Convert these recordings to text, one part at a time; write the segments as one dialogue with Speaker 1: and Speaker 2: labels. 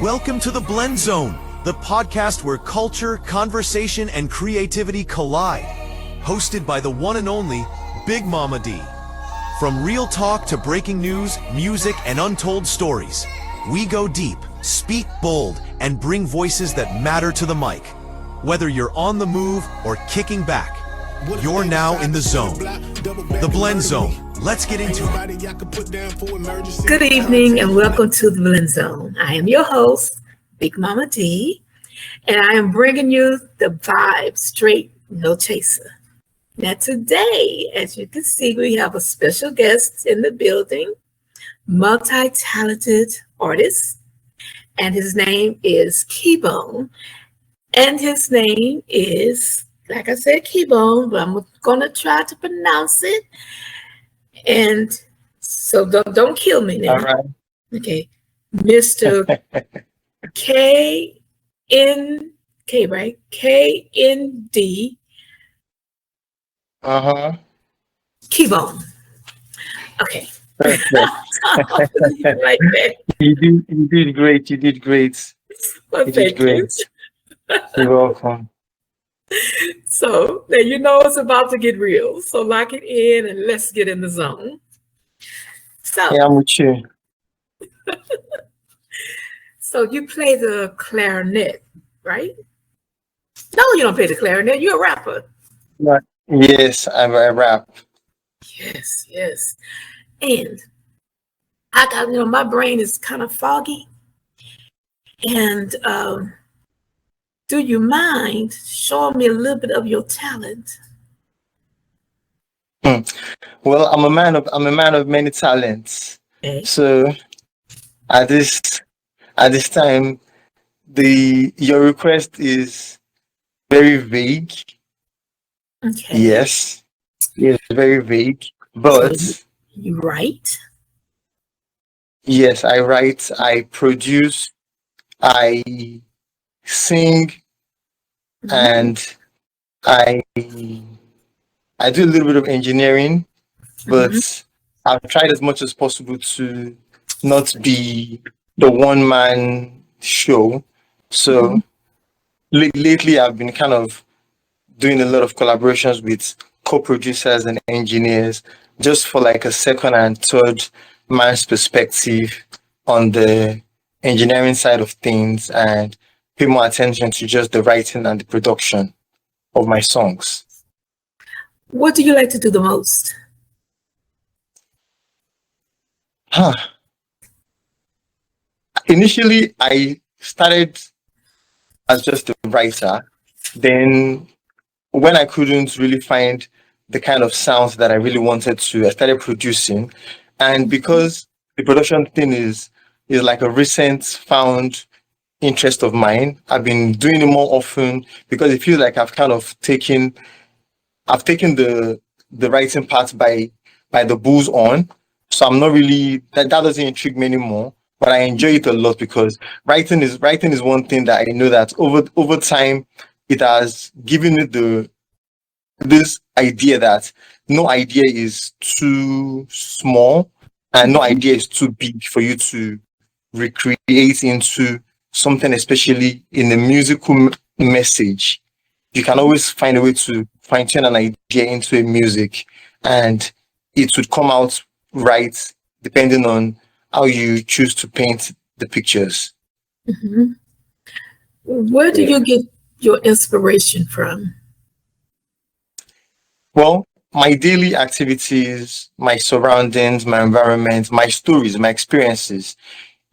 Speaker 1: Welcome to the Blend Zone, the podcast where culture, conversation, and creativity collide. Hosted by the one and only Big Mama D. From real talk to breaking news, music, and untold stories, we go deep, speak bold, and bring voices that matter to the mic. Whether you're on the move or kicking back, you're now in the zone. The Blend Zone. Let's get into it.
Speaker 2: Good evening and welcome to the Blend Zone. I am your host, Big Mama D, and I am bringing you the vibe straight, no chaser. Now today, as you can see, we have a special guest in the building, multi-talented artist, and his name is Keybone. And his name is, like I said, Keybone, but I'm going to try to pronounce it. And so don't kill me now.
Speaker 3: All right.
Speaker 2: Okay. Mr. K-N-K, right? K-N-D.
Speaker 3: Uh-huh.
Speaker 2: Keybone. Okay.
Speaker 3: Perfect.
Speaker 2: Like that.
Speaker 3: You did great. You did great.
Speaker 2: Well,
Speaker 3: You did
Speaker 2: thank you.
Speaker 3: great. You're welcome.
Speaker 2: So now you know it's about to get real. So lock it in and let's get in the zone. So,
Speaker 3: Yeah, I'm with you.
Speaker 2: so you play the clarinet, right? No, you don't play the clarinet. You're a rapper.
Speaker 3: But yes, I rap.
Speaker 2: Yes, yes. And I got, my brain is kind of foggy. And do you mind showing me a little bit of your talent?
Speaker 3: Well, I'm a man of many talents.
Speaker 2: Okay.
Speaker 3: So at this time, your request is very vague.
Speaker 2: Okay.
Speaker 3: Yes. Yes, very vague. But
Speaker 2: You write?
Speaker 3: yes, I write, I produce, I sing, and I do a little bit of engineering, but I've tried as much as possible to not be the one man show. So lately I've been kind of doing a lot of collaborations with co-producers and engineers just for like a second and third man's perspective on the engineering side of things and pay more attention to just the writing and the production of my songs.
Speaker 2: What do you like to do the most?
Speaker 3: Initially, I started as just a writer. Then, when I couldn't really find the kind of sounds that I really wanted to, I started producing. And because the production thing is like a recent found interest of mine, I've been doing it more often because it feels like I've taken the writing part by the bulls on. So I'm not really that doesn't intrigue me anymore. But I enjoy it a lot because writing is one thing that I know that over time it has given me this idea that no idea is too small and no idea is too big for you to recreate into something, especially in a musical message. You can always find a way to fine tune an idea into a music, and it would come out right depending on how you choose to paint the pictures.
Speaker 2: Mm-hmm. Where do you get your inspiration from?
Speaker 3: Well, my daily activities, my surroundings, my environment, my stories, my experiences,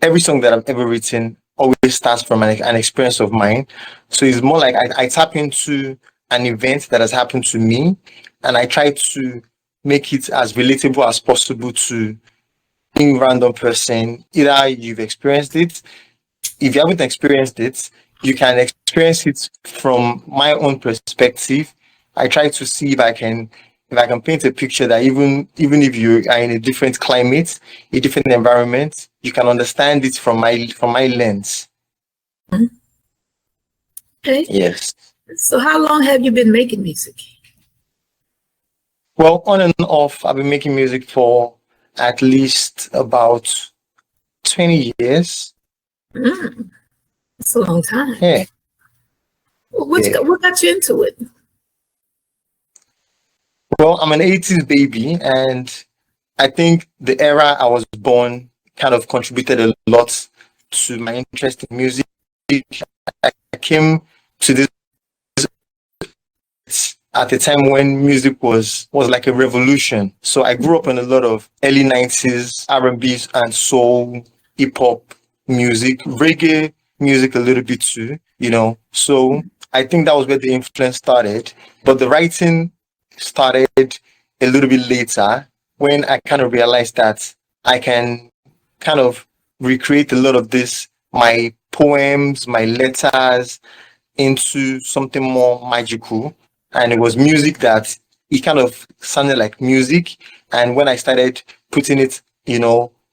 Speaker 3: every song that I've ever written always starts from an experience of mine. So it's more like I tap into an event that has happened to me and I try to make it as relatable as possible to any random person. Either you've experienced it, if you haven't experienced it, you can experience it from my own perspective. I try to see if I can paint a picture that even if you are in a different climate, a different environment, you can understand it from my lens.
Speaker 2: Okay.
Speaker 3: Yes.
Speaker 2: So how long have you been making music?
Speaker 3: Well, on and off, I've been making music for at least about 20 years.
Speaker 2: Mm, it's a long time.
Speaker 3: Yeah, yeah.
Speaker 2: What got you into it?
Speaker 3: Well, I'm an 80s baby, and I think the era I was born kind of contributed a lot to my interest in music. I came to this at a time when music was like a revolution. So I grew up in a lot of early 90s R&B and soul, hip hop music, reggae music a little bit too, you know. So I think that was where the influence started, but the writing started a little bit later when I kind of realized that I can kind of recreate a lot of this, my poems, my letters, into something more magical. And it was music that it kind of sounded like music. And when I started putting it,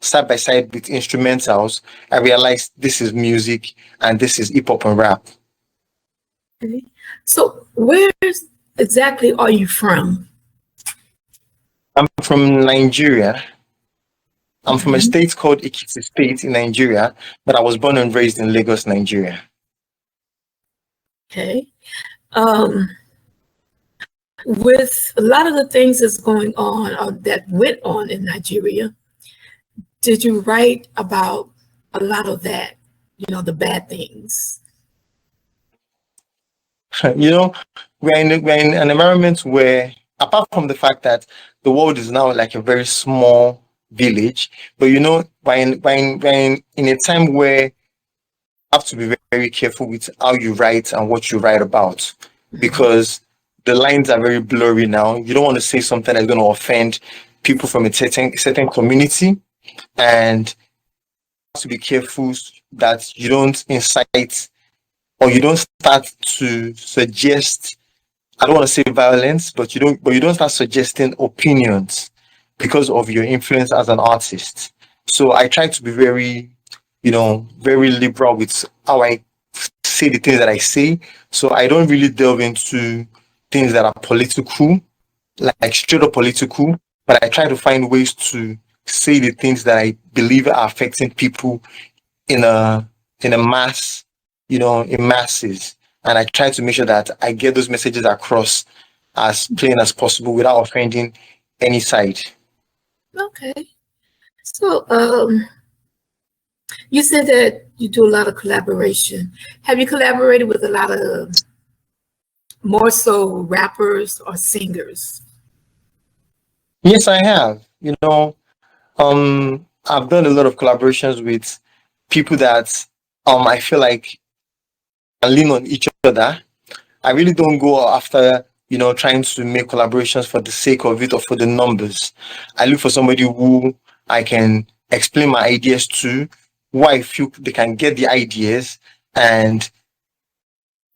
Speaker 3: side by side with instrumentals, I realized this is music and this is hip hop and rap.
Speaker 2: Okay. So where exactly are you from?
Speaker 3: I'm from Nigeria. I'm from a
Speaker 2: Mhm.
Speaker 3: state called Ekiti State in Nigeria, but I was born and raised in Lagos, Nigeria.
Speaker 2: Okay. Um, with a lot of the things that's going on or that went on in Nigeria, did you write about a lot of that, the bad things?
Speaker 3: you know, we're in an environment where, apart from the fact that the world is now like a very small village, but we're in a time where you have to be very, very careful with how you write and what you write about,
Speaker 2: Mhm.
Speaker 3: because the lines are very blurry now. You don't want to say something that's going to offend people from a certain community, and you have to be careful that you don't incite or you don't start to suggest, I don't want to say violence, but you don't start suggesting opinions because of your influence as an artist. So I try to be very, very liberal with how I say the things that I say. So I don't really delve into things that are political, like straight up political, but I try to find ways to say the things that I believe are affecting people in a mass, in masses. And I try to make sure that I get those messages across as plain as possible without offending any side.
Speaker 2: Okay. So you said that you do a lot of collaboration. Have you collaborated with a lot of more so rappers or singers?
Speaker 3: Yes, I have. I've done a lot of collaborations with people that I feel like can lean on each other. I really don't go after, trying to make collaborations for the sake of it or for the numbers. I look for somebody who I can explain my ideas to, who I feel they can get the ideas and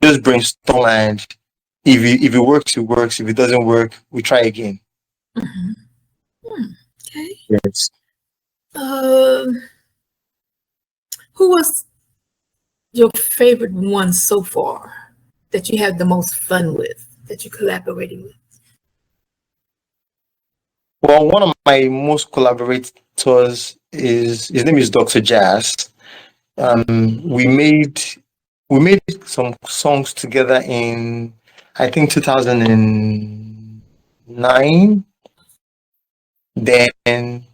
Speaker 3: just brainstorm. And if it works, it works. If it doesn't work, we try again.
Speaker 2: Mhm. Okay.
Speaker 3: Yes.
Speaker 2: Um, who was your favorite one so far that you had the most fun with, that you collaborated with?
Speaker 3: Well, one of my most collaborators is his name is Dr. Jazz. We made some songs together in, I think, 2009. Then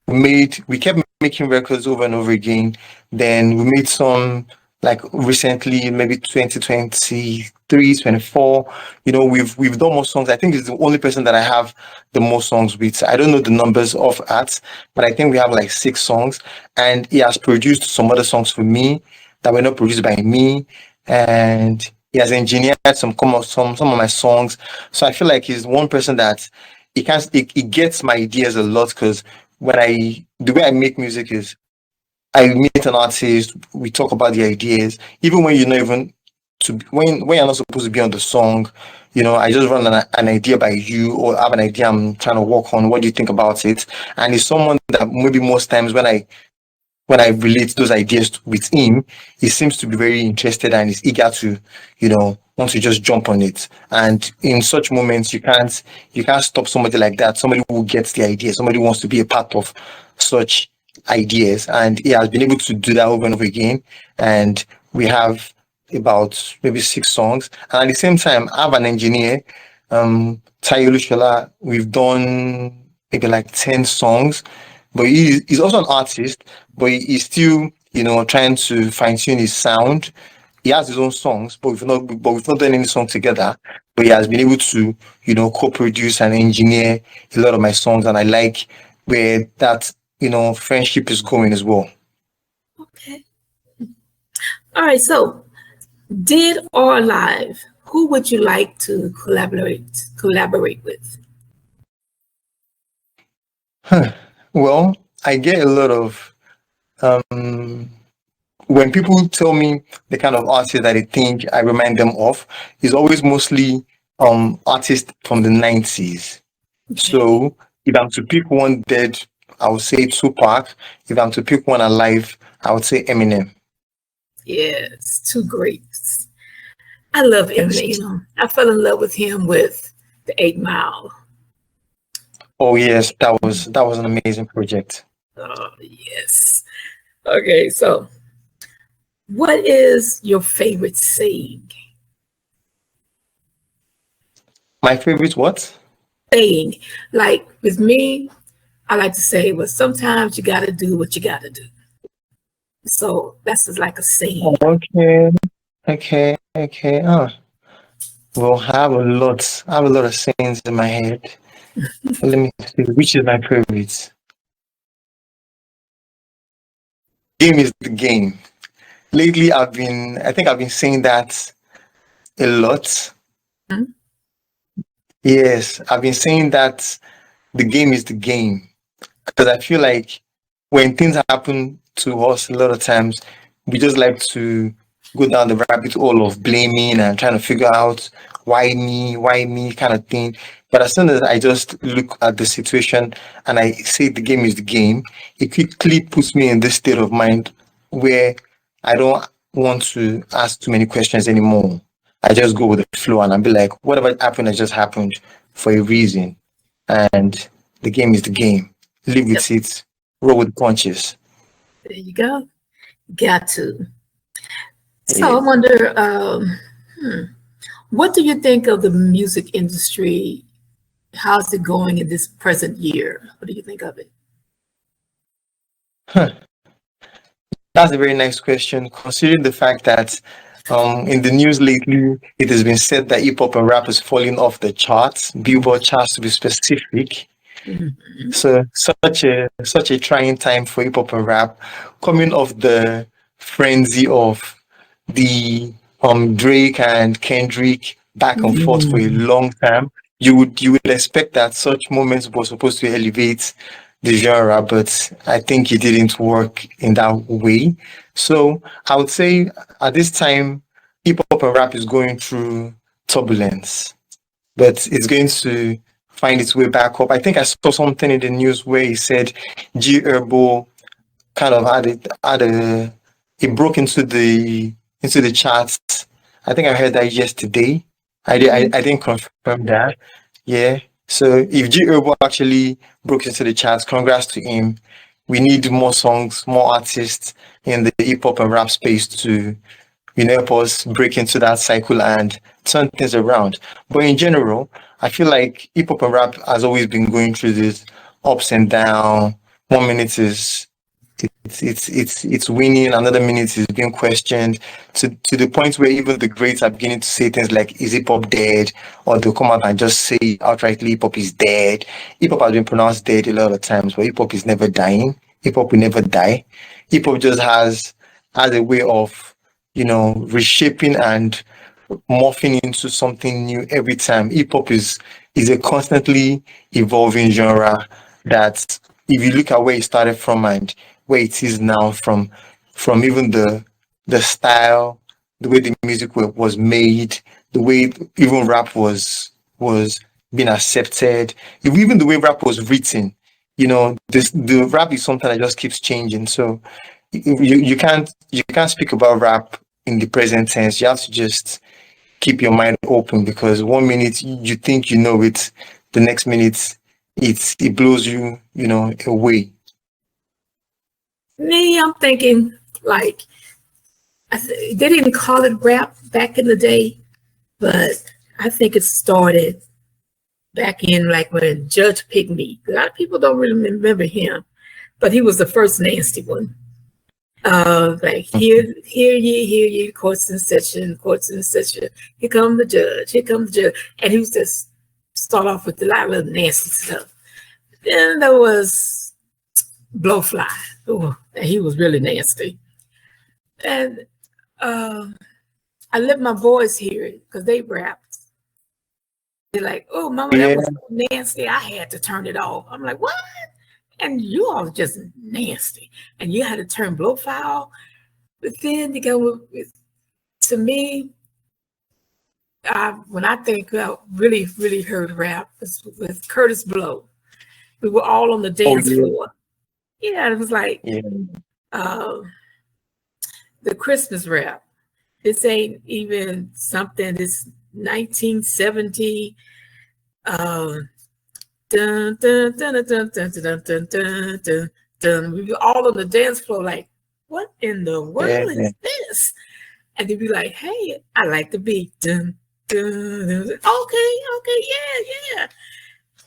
Speaker 3: we kept making records over and over again. Then we made some like recently, maybe 2023, 24. We've done more songs. I think it's the only person that I have the most songs with. I don't know the numbers of at, but I think we have like 6 songs. And he has produced some other songs for me that were not produced by me. And he has engineered some of my songs. So I feel like he's one person that he gets my ideas a lot, because the way I make music is I meet an artist, we talk about the ideas, even when you're not even when you're not supposed to be on the song, I just run an idea by you, or have an idea I'm trying to work on. What do you think about it? And it's someone that maybe most times when I relate those ideas with him, he seems to be very interested and is eager to, want to just jump on it. And in such moments, you can't stop somebody like that. Somebody who gets the idea, somebody who wants to be a part of such ideas, and he has been able to do that over and over again. And we have about maybe 6 songs. And at the same time, I have an engineer, Tayo Lushola. We've done maybe like 10 songs, but he's also an artist, but he's still, trying to fine tune his sound. He has his own songs, but we've not done any song together. But he has been able to, co-produce and engineer a lot of my songs, and I like where that, friendship is going as well.
Speaker 2: Okay. All right. So, dead or alive, who would you like to collaborate with?
Speaker 3: Well, I get a lot of when people tell me the kind of artist that they think I remind them of, is always mostly artists from the 90s.
Speaker 2: Okay.
Speaker 3: So if I'm to pick one dead, I would say Tupac. If I'm to pick one alive, I would say Eminem.
Speaker 2: Yes, two greats. I love
Speaker 3: Yes.
Speaker 2: Eminem. I fell in love with him with the 8 Mile.
Speaker 3: Oh yes, that was an amazing project.
Speaker 2: Oh, yes. Okay, so what is your favorite saying?
Speaker 3: My favorite what?
Speaker 2: Saying, like with me, I like to say, well, sometimes you got to do what you got to do. So that's just like a saying.
Speaker 3: Okay, okay. Well, I have a lot of sayings in my head. Let me see, which is my favorite? Game is the game. Lately, I think I've been saying that a lot.
Speaker 2: Mhm.
Speaker 3: Yes, I've been saying that the game is the game, because I feel like when things happen to us, a lot of times we just like to go down the rabbit hole of blaming and trying to figure out why me kind of thing. But as soon as I just look at the situation and I say the game is the game, it quickly puts me in this state of mind where I don't want to ask too many questions anymore. I just go with the flow and I'll be like, whatever happened has just happened for a reason. And the game is the game. Live
Speaker 2: Yep,
Speaker 3: with it, roll with the punches.
Speaker 2: there you go. Got to. So
Speaker 3: Yeah.
Speaker 2: I wonder, what do you think of the music industry? How's it going in this present year? What do you think of it?
Speaker 3: Huh. That's a very nice question, considering the fact that in the news lately, it has been said that hip hop and rap is falling off the charts, Billboard charts to be specific.
Speaker 2: Mhm.
Speaker 3: So such a trying time for hip hop and rap, coming off the frenzy of the Drake and Kendrick back and forth for a
Speaker 2: Mm.
Speaker 3: long time. You would expect that such moments were supposed to elevate the genre, but I think it didn't work in that way. So I would say at this time, hip hop and rap is going through turbulence, but it's going to find its way back up. I think I saw something in the news where he said G Herbo kind of had a it broke into the charts. I think I heard that yesterday. I didn't confirm that. Yeah. So if G Herbo actually broke into the charts, congrats to him. We need more songs, more artists in the hip hop and rap space to help us break into that cycle and turn things around. But in general, I feel like hip hop and rap has always been going through this ups and down. 1 minute is it's winning, another minute is being questioned to the point where even the greats are beginning to say things like, is hip hop dead? Or they'll come out and just say outrightly hip hop is dead. Hip hop has been pronounced dead a lot of times, but hip hop is never dying. Hip hop will never die. Hip hop just has a way of, reshaping and morphing into something new every time. Hip hop is a constantly evolving genre that, if you look at where it started from and where it is now, from even the style, the way the music was made, the way even rap was being accepted, even the way rap was written. The rap is something that just keeps changing. So you can't speak about rap in the present tense. You have to just keep your mind open, because 1 minute you think you know it, the next minute it blows you away.
Speaker 2: Me, I'm thinking like they didn't call it rap back in the day, but I think it started back in like when Judge Pygmy. A lot of people don't really remember him, but he was the first nasty one. Like hear ye, courts in session, courts in session. Here come the judge, here come the judge, and he was just start off with a lot of nasty stuff. Then there was Blowfly. Oh, he was really nasty. And I let my boys hear it because they rapped. They're like, "Oh, mama, that was so nasty. I had to turn it off." I'm like, "What?" And you all are just nasty. And you had to turn Blowfly off. But then to me, when I think about really heard rap was with Curtis Blow. We were all on the dance floor. Yeah, it was like the Christmas rap. This ain't even something. This 1970. Dun, dun, dun, dun, dun, dun, dun, dun, dun, dun, dun. We were all on the dance floor, like, what in the world is this? And they'd be like, hey, I like the beat. Dun, dun, dun. Okay, yeah.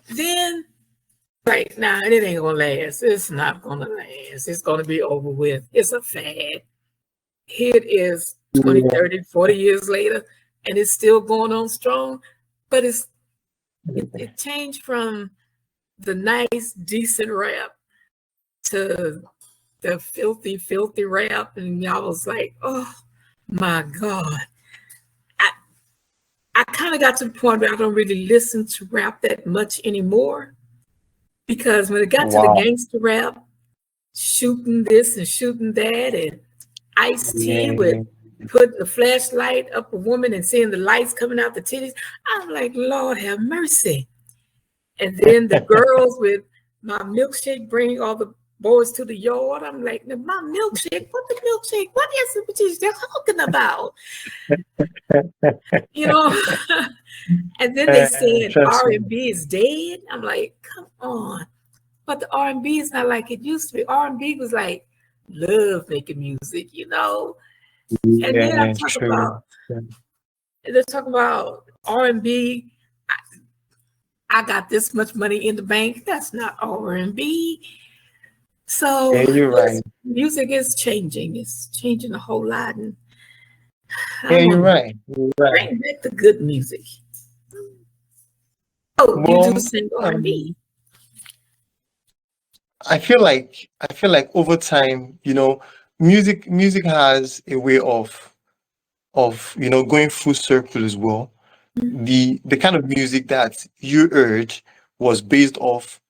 Speaker 2: Then, right now, it ain't gonna last. It's not gonna last. It's gonna be over with. It's a fad. Here it is 20, 30, 40 years later, and it's still going on strong, but it changed from the nice, decent rap to the filthy rap, and I was like, oh my God. I kind of got to the point where I don't really listen to rap that much anymore, because when it got to the gangster rap, shooting this and shooting that, and Ice-T with putting the flashlight up a woman and seeing the lights coming out the titties, I'm like, Lord have mercy. And then the girls with my milkshake, bring all the boys to the yard. I'm like, my milkshake, what the milkshake? What is it what you're talking about? You know? And then they said R&B is dead. I'm like, come on. But the R&B is not like it used to be. R&B was like love making music, you know? And then I talk about, they're talking about R&B. I got this much money in the bank. That's not R&B. So
Speaker 3: you're right.
Speaker 2: Music is changing. It's changing a whole lot. And
Speaker 3: You're right.
Speaker 2: Bring back the good music. Oh, you do sing R&B.
Speaker 3: I feel like over time, music has a way of going full circle as well. The kind of music that you heard was based off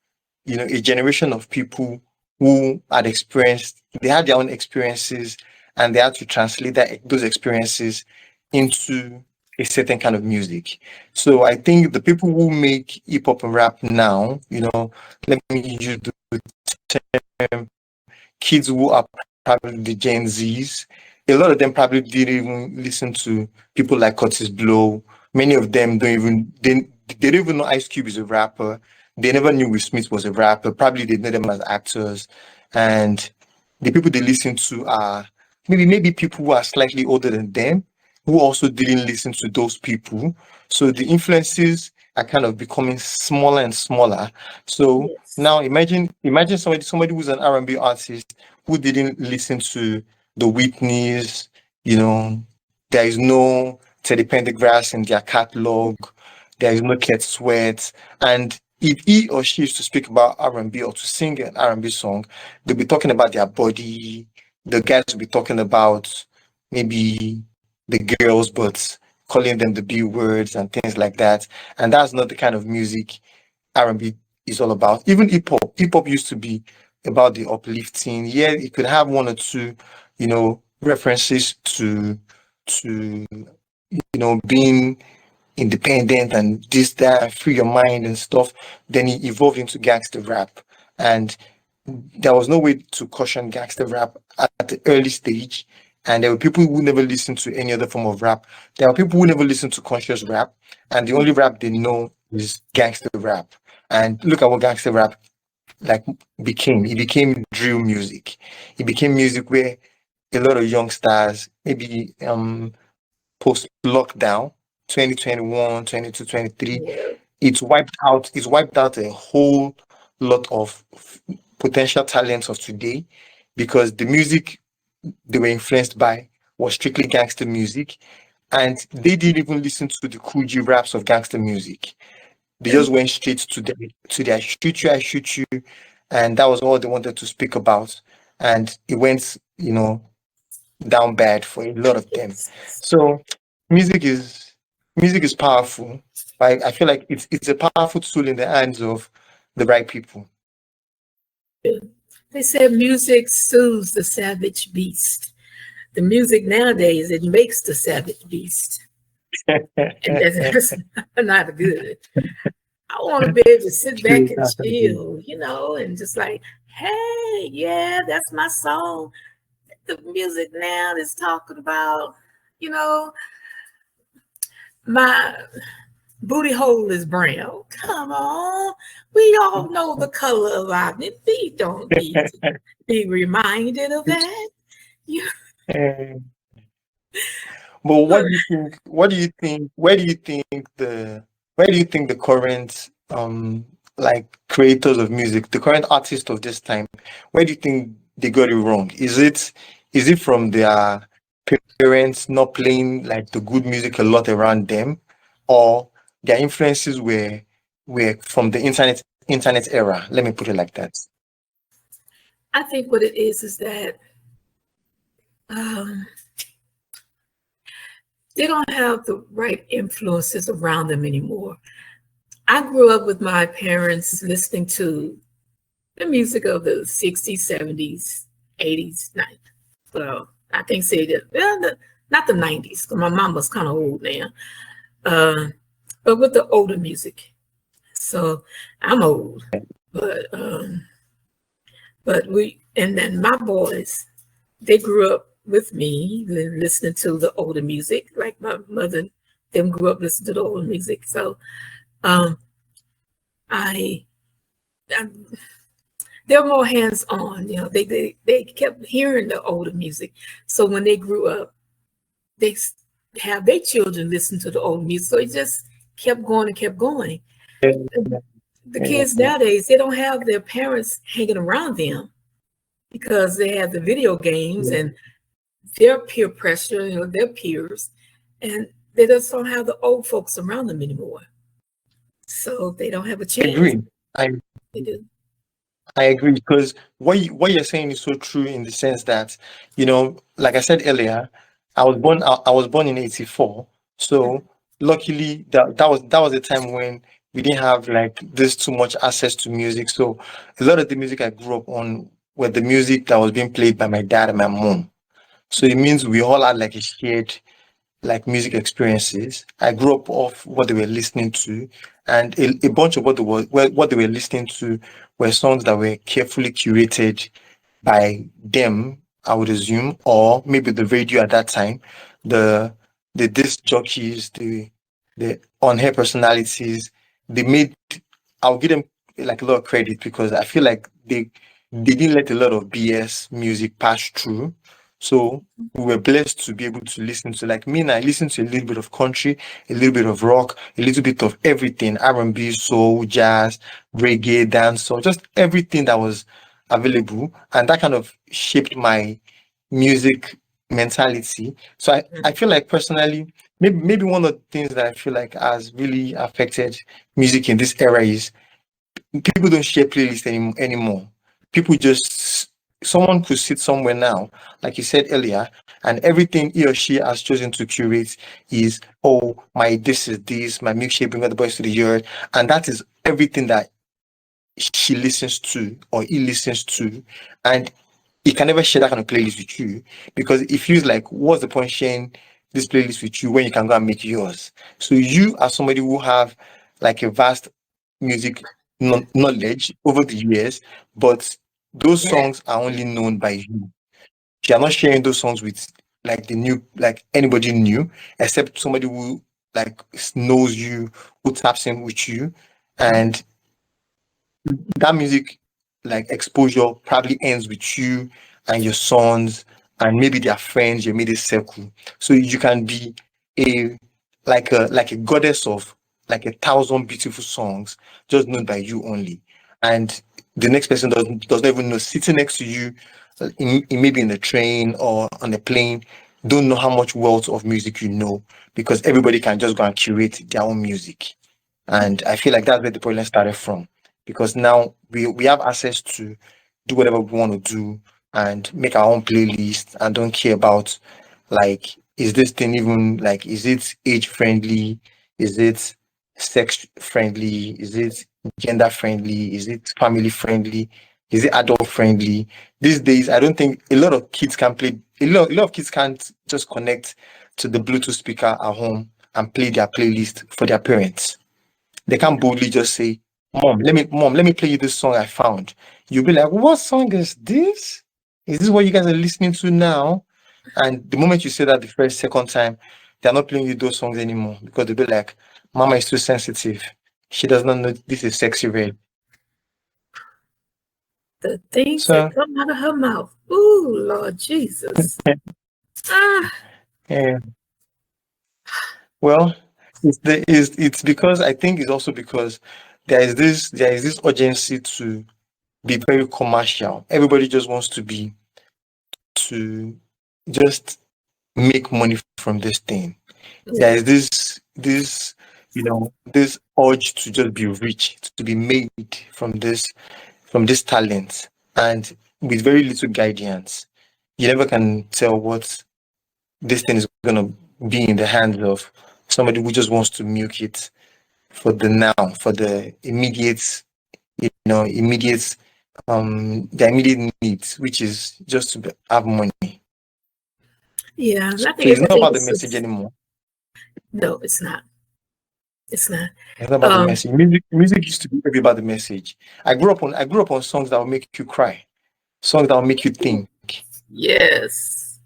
Speaker 3: a generation of people who had they had their own experiences, and they had to translate those experiences into a certain kind of music. So I think the people who make hip hop and rap now, let me use the term kids who are probably the Gen Zs. A lot of them probably didn't even listen to people like Curtis Blow. Many of them they don't even know Ice Cube is a rapper. They never knew Will Smith was a rapper. Probably they know them as actors. And the people they listen to are maybe people who are slightly older than them, who also didn't listen to those people. So the influences are kind of becoming smaller and smaller. So now imagine somebody who's an R&B artist who didn't listen to the Whitneys. There is no Teddy Pendergrass in their catalog. There is no Kate Sweat. And if he or she is to speak about R&B or to sing an R&B song, they'll be talking about their body. The guys will be talking about maybe the girls, but calling them the B words and things like that. And that's not the kind of music R&B is all about. Even hip hop. Hip hop used to be about the uplifting. Yeah, it could have one or two, references to being independent and this, that, free your mind and stuff. Then it evolved into gangster rap. And there was no way to caution gangster rap at the early stage. And there were people who never listened to any other form of rap. There are people who never listened to conscious rap. And the only rap they know is gangster rap. And look at what gangster rap like became. It became drill music. It became music where a lot of youngsters, maybe post lockdown 2021, 22, 23,
Speaker 2: Yeah.
Speaker 3: it's wiped out a whole lot of potential talents of today because the music they were influenced by was strictly gangster music, and they didn't even listen to the cool G raps of gangster music. They just went straight to their shoot you, I shoot you, and that was all they wanted to speak about. And it went, down bad for a lot of them.
Speaker 2: Yes.
Speaker 3: So music is music is powerful. I feel like it's a powerful tool in the hands of the right people.
Speaker 2: They said music soothes the savage beast. The music nowadays, it makes the savage beast. And that's not good. I want to be able to sit back
Speaker 3: True,
Speaker 2: and
Speaker 3: that's agree.
Speaker 2: chill, and just like, hey, yeah, that's my song. The music now is talking about, you know, my booty hole is brown. Come on. We all know the color of our We don't need to be reminded of that. You
Speaker 3: Eh, but what do you think? What do you think? Where do you think the current like creators of music, the current artists of this time, where do you think they got it wrong? Is it from their parents not playing like the good music a lot around them, or their influences were from the internet era? Let me put it like that.
Speaker 2: I think what it is that um, they don't have the right influences around them anymore. I grew up with my parents listening to the music of the 60s, 70s, 80s, 90s. Well, I think say that, well, not the 90s, because my mom was kind of old now, uh, but with the older music. So I'm old, but and then my boys, they grew up with me listening to the older music, like my mother, them grew up listening to the older music. So um, I, I they're more hands on. They kept hearing the older music. So when they grew up, they have their children listen to the old music. So it just kept going and kept going. The kids nowadays, they don't have their parents hanging around them because they have the video games and their peer pressure, their peers, and they just don't have the old folks around them anymore. So they don't have a
Speaker 3: I
Speaker 2: chance.
Speaker 3: agree. I
Speaker 2: They do.
Speaker 3: I agree because what you're saying is so true in the sense that, like I said earlier, I was born in '84. So luckily that was a time when we didn't have like this too much access to music. So a lot of the music I grew up on were the music that was being played by my dad and my mom. So it means we all had like a shared like music experiences. I grew up off what they were listening to, and a bunch of what they were listening to were songs that were carefully curated by them, I would assume, or maybe the radio at that time, the the disc jockeys, the on-air personalities. They made. I'll give them like a lot of credit because I feel like they didn't let a lot of BS music pass through. So we were blessed to be able to listen to, like me now, I listen to a little bit of country, a little bit of rock, a little bit of everything, R&B, soul, jazz, reggae, dancehall, just everything that was available. And that kind of shaped my music mentality. So I feel like personally, maybe one of the things that I feel like has really affected music in this era is people don't share playlists anymore. People just someone could sit somewhere now, like you said earlier, and everything he or she has chosen to curate is, oh, my this is this, my milkshake bring all the boys to the yard, and that is everything that she listens to or he listens to, and he can never share that kind of playlist with you because it feels like what's the point sharing this playlist with you when you can go and make yours? So you are somebody who have like a vast music knowledge over the years, but those
Speaker 2: Yeah.
Speaker 3: songs are only known by you. You are not sharing those songs with like like anybody new, except somebody who like knows you, who taps in with you, and that music like exposure probably ends with you and your sons and maybe their friends, your immediate circle. So you can be a like a goddess of like 1,000 beautiful songs just known by you only. And the next person doesn't even know, sitting next to you maybe in the train or on the plane, don't know how much wealth of music you know, because everybody can just go and curate their own music. And I feel like that's where the problem started from, because now we have access to do whatever we want to do and make our own playlist and don't care about, like, is this thing even, like, is it age friendly? Is it sex friendly? Is it gender friendly? Is it family friendly? Is it adult friendly? These days, I don't think a lot of kids can play. A lot of kids can't just connect to the Bluetooth speaker at home and play their playlist for their parents. They can't boldly just say, Mom, let me play you this song I found." You'll be like, "What song is this? Is this what you guys are listening to now?" And the moment you say that the first, second time, they're not playing you those songs anymore, because they'll be like, "Mama is too sensitive. She does not know this is sexy red."
Speaker 2: The things that
Speaker 3: So,
Speaker 2: come out of her mouth. Ooh, Lord Jesus. Ah,
Speaker 3: yeah. Well, it's because I think it's also because there is this urgency to be very commercial. Everybody just wants to just make money from this thing. There
Speaker 2: yeah,
Speaker 3: is this urge to just be rich, to be made from this talent, and with very little guidance, you never can tell what this thing is gonna be in the hands of somebody who just wants to milk it for the now, for the immediate, immediate their immediate needs, which is just to have money.
Speaker 2: yeah. I
Speaker 3: So
Speaker 2: think
Speaker 3: it's not
Speaker 2: everything
Speaker 3: about the
Speaker 2: is
Speaker 3: message anymore.
Speaker 2: no, it's not. It's not.
Speaker 3: It's not about the
Speaker 2: Um,
Speaker 3: message. Music used to be really about the message. I grew up on songs that will make you cry, songs that will make you think,
Speaker 2: yes.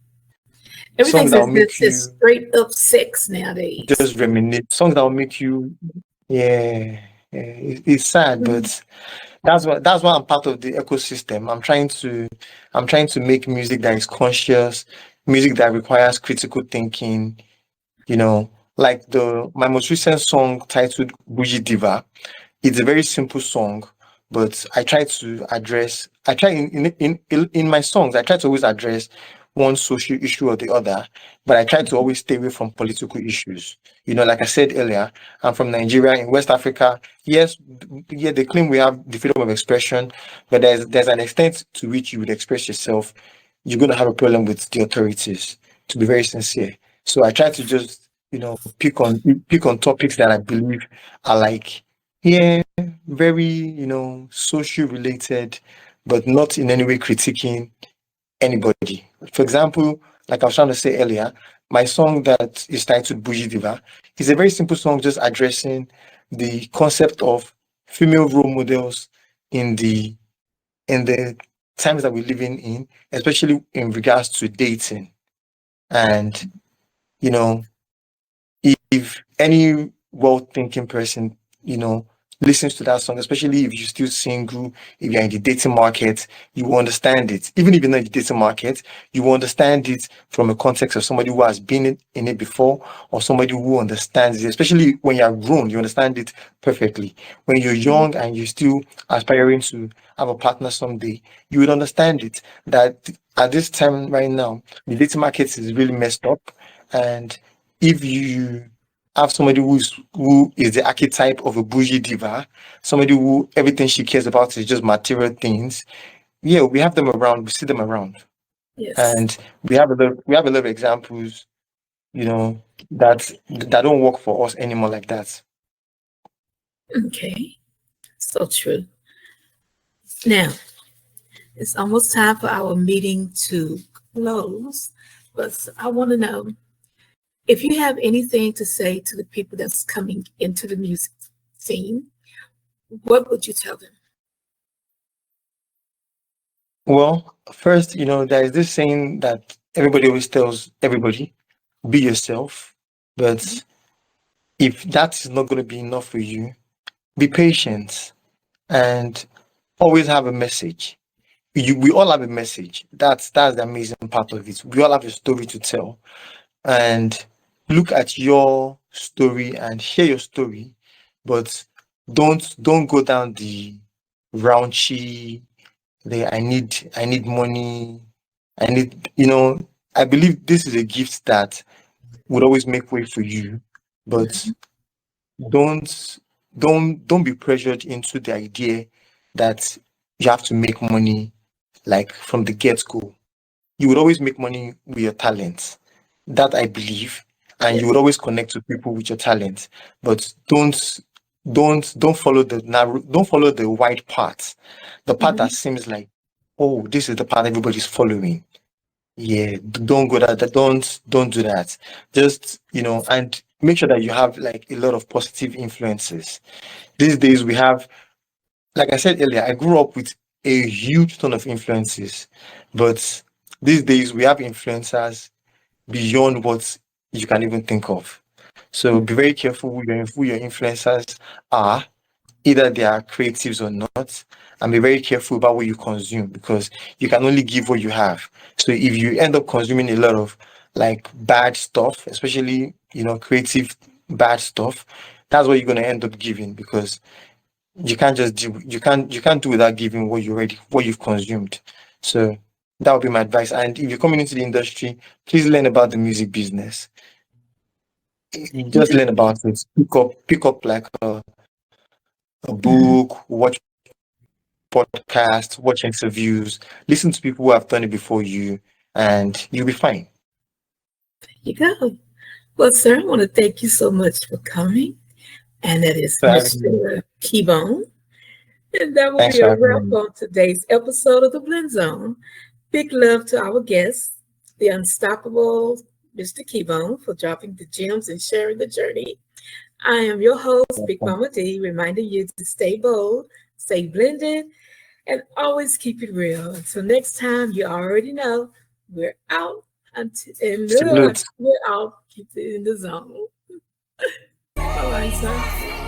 Speaker 3: songs
Speaker 2: Everything's
Speaker 3: that will make
Speaker 2: just
Speaker 3: you
Speaker 2: straight up sex nowadays.
Speaker 3: just reminisce, songs that will make you, yeah, it's sad,
Speaker 2: Mhm.
Speaker 3: but that's why I'm part of the ecosystem. I'm trying to make music that is conscious, music that requires critical thinking, you know, like the my most recent song titled Bougie Diva. It's a very simple song, but I try in my songs, I try to always address one social issue or the other, but I try to always stay away from political issues. Like I said earlier, I'm from Nigeria. In West Africa. Yes, yeah, they claim we have the freedom of expression, but there's an extent to which you would express yourself, you're going to have a problem with the authorities, to be very sincere. So I try to just, pick on topics that I believe are, like, yeah, very, social related, but not in any way critiquing anybody. For example, like I was trying to say earlier, my song that is titled Bougie Diva is a very simple song just addressing the concept of female role models in the times that we're living in, especially in regards to dating. And, you know, if any well-thinking person, you know, listens to that song, especially if you're still single, if you're in the dating market, you will understand it. Even if you're not in the dating market, you will understand it from a context of somebody who has been in it before, or somebody who understands it. Especially when you're grown, you understand it perfectly. When you're young and you're still aspiring to have a partner someday, you would understand it. That at this time right now, the dating market is really messed up, and if you have somebody who is the archetype of a bougie diva, somebody who everything she cares about is just material things. Yeah, we have them around. We see them around,
Speaker 2: Yes.
Speaker 3: and we have a lot of examples, that don't work for us anymore like that.
Speaker 2: Okay. So true. Now, it's almost time for our meeting to close, but I want to know if you have anything to say to the people that's coming into the music scene, what would you tell them?
Speaker 3: Well, first, there is this saying that everybody always tells everybody, be yourself. But if that is not going to be enough for you, be patient. And always have a message. We all have a message. That's the amazing part of it. We all have a story to tell. And look at your story and hear your story, but don't go down the raunchy, the I need money, I need, I believe this is a gift that would always make way for you, but don't don't be pressured into the idea that you have to make money like from the get-go. You would always make money with your talents. That I believe. And
Speaker 2: Yeah.
Speaker 3: you would always connect to people with your talent. But don't follow the narrow, don't follow the wide path. The path
Speaker 2: Mhm.
Speaker 3: that seems like, oh, this is the path everybody's following. Yeah, don't go that, don't do that. Just, and make sure that you have like a lot of positive influences. These days we have, like I said earlier, I grew up with a huge ton of influences, but these days we have influencers beyond what you can even think of. So be very careful who your influencers are, either they are creatives or not, and be very careful about what you consume because you can only give what you have. So if you end up consuming a lot of like bad stuff, especially creative bad stuff, that's what you're gonna end up giving because you can't do without giving what you've consumed. So that would be my advice. And if you're coming into the industry, please learn about the music business. You just
Speaker 2: Yeah.
Speaker 3: learn about it. Pick up like a
Speaker 2: Mhm.
Speaker 3: book, watch podcasts, watch interviews, listen to people who have done it before you, and you'll be fine.
Speaker 2: There you go. Well, sir, I want to thank you so much for coming. And that is
Speaker 3: For having me.
Speaker 2: Mr. Keybone. And that will
Speaker 3: Thanks
Speaker 2: be
Speaker 3: for
Speaker 2: a
Speaker 3: having
Speaker 2: wrap
Speaker 3: me.
Speaker 2: on today's episode of the Blend Zone. Big love to our guest, the unstoppable Mr. Keybone, for dropping the gems and sharing the journey. I am your host, Big Mama D, reminding you to stay bold, stay blended, and always keep it real. Until next time, you already know we're out and
Speaker 3: Salute.
Speaker 2: we're out. Keep it in the zone. Bye bye, sir.